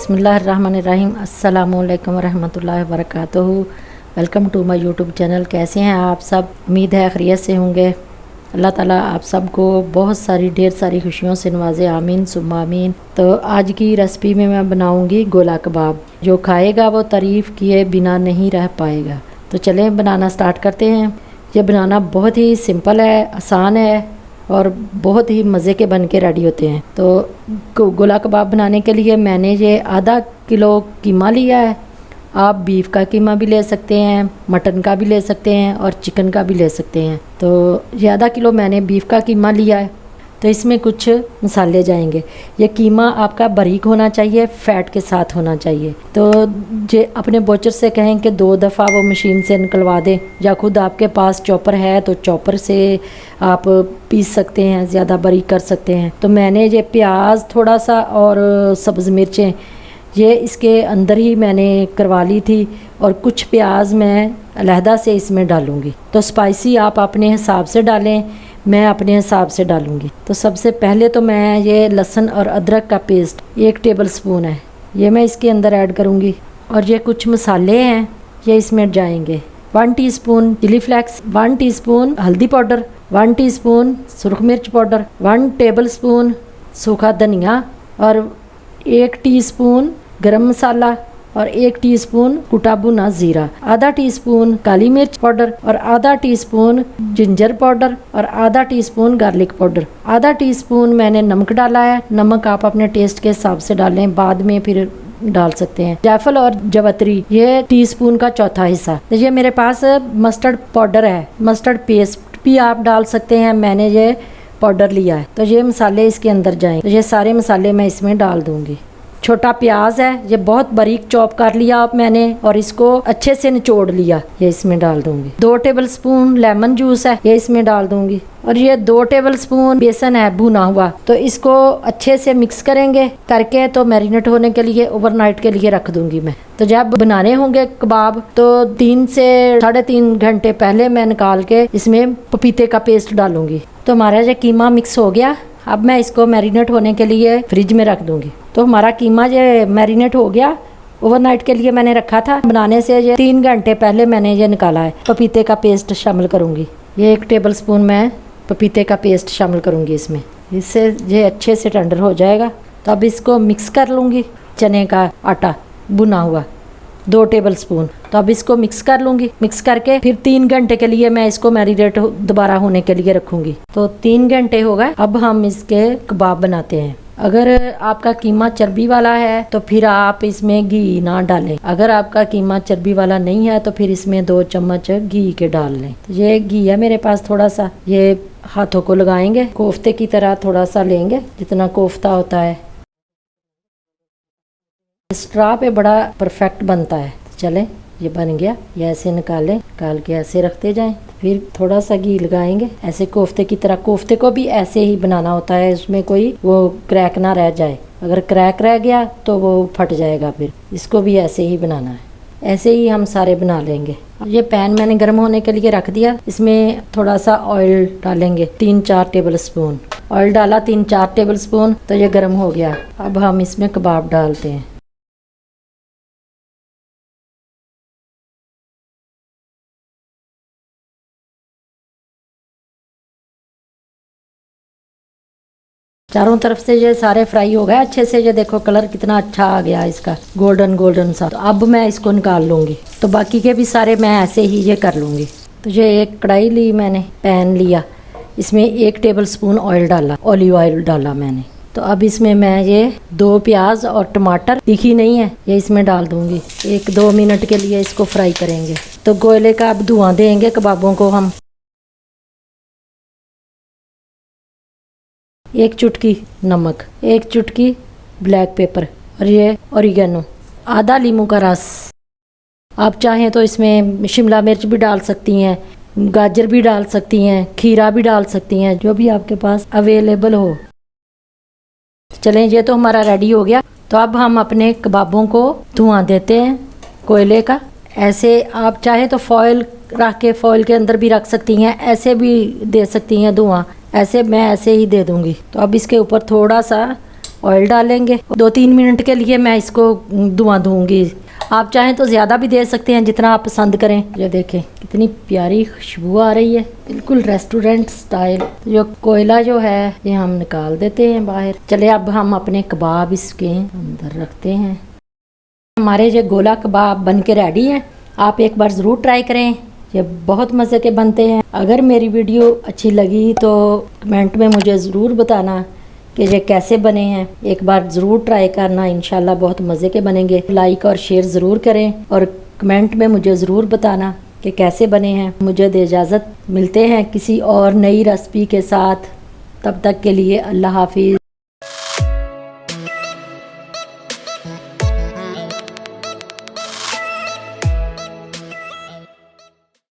बिस्मिल्लाहिर्रहमानिर्रहीम। अस्सलामुअलैकुम वरहमतुल्लाहि वबरकातुहू। Welcome to my YouTube channel. कैसे हैं आप सब? उम्मीद है खैरियत से होंगे। अल्लाह ताला आप सबको बहुत सारी ढेर सारी खुशियों से नवाजे, आमीन सुम्मा आमीन। तो आज की रेसिपी में मैं बनाऊंगी गोला कबाब। जो खाएगा वो तारीफ़ किए बिना नहीं रह पाएगा। तो चलें बनाना स्टार्ट करते हैं। ये बनाना बहुत ही सिंपल है, आसान है और बहुत ही मज़े के बन के रेडी होते हैं। तो गोला कबाब बनाने के लिए मैंने ये आधा किलो कीमा लिया है। आप बीफ का कीमा भी ले सकते हैं, मटन का भी ले सकते हैं और चिकन का भी ले सकते हैं। तो ये आधा किलो मैंने बीफ का कीमा लिया है। तो इसमें कुछ मसाले जाएंगे। ये कीमा आपका बारीक होना चाहिए, फ़ैट के साथ होना चाहिए। तो जे अपने बोचर से कहें कि 2 दफ़ा वो मशीन से निकलवा दें, या खुद आपके पास चॉपर है तो चॉपर से आप पीस सकते हैं, ज़्यादा बारीक कर सकते हैं। तो मैंने ये प्याज थोड़ा सा और सब्ज़ मिर्चें ये इसके अंदर ही मैंने करवा ली थी, और कुछ प्याज मैं अलहदा से इसमें डालूँगी। तो स्पाइसी आप अपने हिसाब से डालें, मैं अपने हिसाब से डालूँगी। तो सबसे पहले तो मैं ये लहसुन और अदरक का पेस्ट 1 टेबल स्पून है, ये मैं इसके अंदर ऐड करूँगी। और ये कुछ मसाले हैं ये इसमें जाएंगे। 1 टीस्पून चिली फ्लेक्स, 1 टीस्पून हल्दी पाउडर, 1 टीस्पून सुरख मिर्च पाउडर, 1 टेबल स्पून सूखा धनिया, और 1 टीस्पून गरम मसाला, और 1 टीस्पून कुटा भुना ज़ीरा, आधा टीस्पून काली मिर्च पाउडर, और आधा टीस्पून जिंजर पाउडर, और आधा टीस्पून गार्लिक पाउडर। आधा टीस्पून मैंने नमक डाला है। नमक आप अपने टेस्ट के हिसाब से डालें, बाद में फिर डाल सकते हैं। जायफल और जवतरी ये टीस्पून का चौथा हिस्सा। तो ये मेरे पास मस्टर्ड पाउडर है, मस्टर्ड पेस्ट भी आप डाल सकते हैं, मैंने ये पाउडर लिया है। तो ये मसाले इसके अंदर जाएं। तो ये सारे मसाले मैं इसमें डाल दूंगी। छोटा प्याज है, ये बहुत बारीक चॉप कर लिया आप मैंने, और इसको अच्छे से निचोड़ लिया, ये इसमें डाल दूंगी। 2 टेबल स्पून लेमन जूस है, ये इसमें डाल दूंगी। और ये 2 टेबल स्पून बेसन है भुना हुआ। तो इसको अच्छे से मिक्स करेंगे करके, तो मैरिनेट होने के लिए ओवरनाइट के लिए रख दूंगी मैं। तो जब बनाने होंगे कबाब तो 3 से 3.5 घंटे पहले मैं निकाल के इसमें पपीते का पेस्ट डालूंगी। तो हमारा ये कीमा मिक्स हो गया। अब मैं इसको मैरिनेट होने के लिए फ्रिज में रख दूंगी। तो हमारा कीमा ये मैरिनेट हो गया, ओवरनाइट के लिए मैंने रखा था। बनाने से ये 3 घंटे पहले मैंने ये निकाला है। पपीते का पेस्ट शामिल करूंगी। ये 1 टेबल स्पून मैं पपीते का पेस्ट शामिल करूंगी इसमें। इससे ये अच्छे से टेंडर हो जाएगा। तो अब इसको मिक्स कर लूँगी। चने का आटा भुना हुआ 2 टेबल स्पून। तो अब इसको मिक्स कर लूँगी। मिक्स करके फिर 3 घंटे के लिए मैं इसको मैरिनेट दोबारा होने के लिए रखूँगी। तो 3 घंटे हो गए। अब हम इसके कबाब बनाते हैं। अगर आपका कीमा चर्बी वाला है तो फिर आप इसमें घी ना डालें। अगर आपका कीमा चर्बी वाला नहीं है तो फिर इसमें 2 चम्मच घी के डाल लें। तो ये घी है मेरे पास थोड़ा सा, ये हाथों को लगाएंगे, कोफ्ते की तरह थोड़ा सा लेंगे, जितना कोफ्ता होता है। स्ट्रा पे बड़ा परफेक्ट बनता है। चलें ये बन गया। ये ऐसे निकालें, निकाल के ऐसे रखते जाएं। फिर थोड़ा सा घी लगाएंगे ऐसे कोफ्ते की तरह। कोफ्ते को भी ऐसे ही बनाना होता है, उसमें कोई वो क्रैक ना रह जाए। अगर क्रैक रह गया तो वो फट जाएगा। फिर इसको भी ऐसे ही बनाना है। ऐसे ही हम सारे बना लेंगे। ये पैन मैंने गर्म होने के लिए रख दिया। इसमें थोड़ा सा ऑयल डालेंगे, 3-4 टेबल स्पून ऑयल डाला, 3-4 टेबल स्पून। तो ये गर्म हो गया। अब हम इसमें कबाब डालते हैं। चारों तरफ से ये सारे फ्राई हो गए अच्छे से। ये देखो कलर कितना अच्छा आ गया इसका, गोल्डन गोल्डन सा। तो अब मैं इसको निकाल लूँगी। तो बाकी के भी सारे मैं ऐसे ही ये कर लूँगी। तो ये एक कढ़ाई ली मैंने, पैन लिया, इसमें 1 टेबल स्पून ऑयल डाला, ऑलिव ऑयल डाला मैंने। तो अब इसमें मैं ये 2 प्याज और टमाटर तीखी नहीं है ये इसमें डाल दूँगी। 1-2 मिनट के लिए इसको फ्राई करेंगे। तो गोले का अब धुआं देंगे कबाबों को हम। 1 चुटकी नमक, 1 चुटकी ब्लैक पेपर, और ये ओरिगेनो, आधा नींबू का रस। आप चाहें तो इसमें शिमला मिर्च भी डाल सकती हैं, गाजर भी डाल सकती हैं, खीरा भी डाल सकती हैं, जो भी आपके पास अवेलेबल हो। चलें ये तो हमारा रेडी हो गया। तो अब हम अपने कबाबों को धुआं देते हैं कोयले का। ऐसे आप चाहे तो फॉयल रख के फॉयल के अंदर भी रख सकती हैं, ऐसे भी दे सकती हैं धुआं। ऐसे मैं ऐसे ही दे दूंगी। तो अब इसके ऊपर थोड़ा सा ऑयल डालेंगे। 2-3 मिनट के लिए मैं इसको धुआं दूंगी। आप चाहें तो ज़्यादा भी दे सकते हैं, जितना आप पसंद करें। ये देखें कितनी प्यारी खुशबू आ रही है, बिल्कुल रेस्टोरेंट स्टाइल। जो कोयला जो है ये हम निकाल देते हैं बाहर। चले अब हम अपने कबाब इसके अंदर रखते हैं। हमारे ये गोला कबाब बन के रेडी हैं। आप एक बार ज़रूर ट्राई करें, ये बहुत मज़े के बनते हैं। अगर मेरी वीडियो अच्छी लगी तो कमेंट में मुझे ज़रूर बताना कि ये कैसे बने हैं। एक बार ज़रूर ट्राई करना, इंशाल्लाह बहुत मज़े के बनेंगे। लाइक और शेयर ज़रूर करें और कमेंट में मुझे ज़रूर बताना कि कैसे बने हैं। मुझे दे इजाज़त, मिलते हैं किसी और नई रेसिपी के साथ। तब तक के लिए अल्लाह हाफिज़।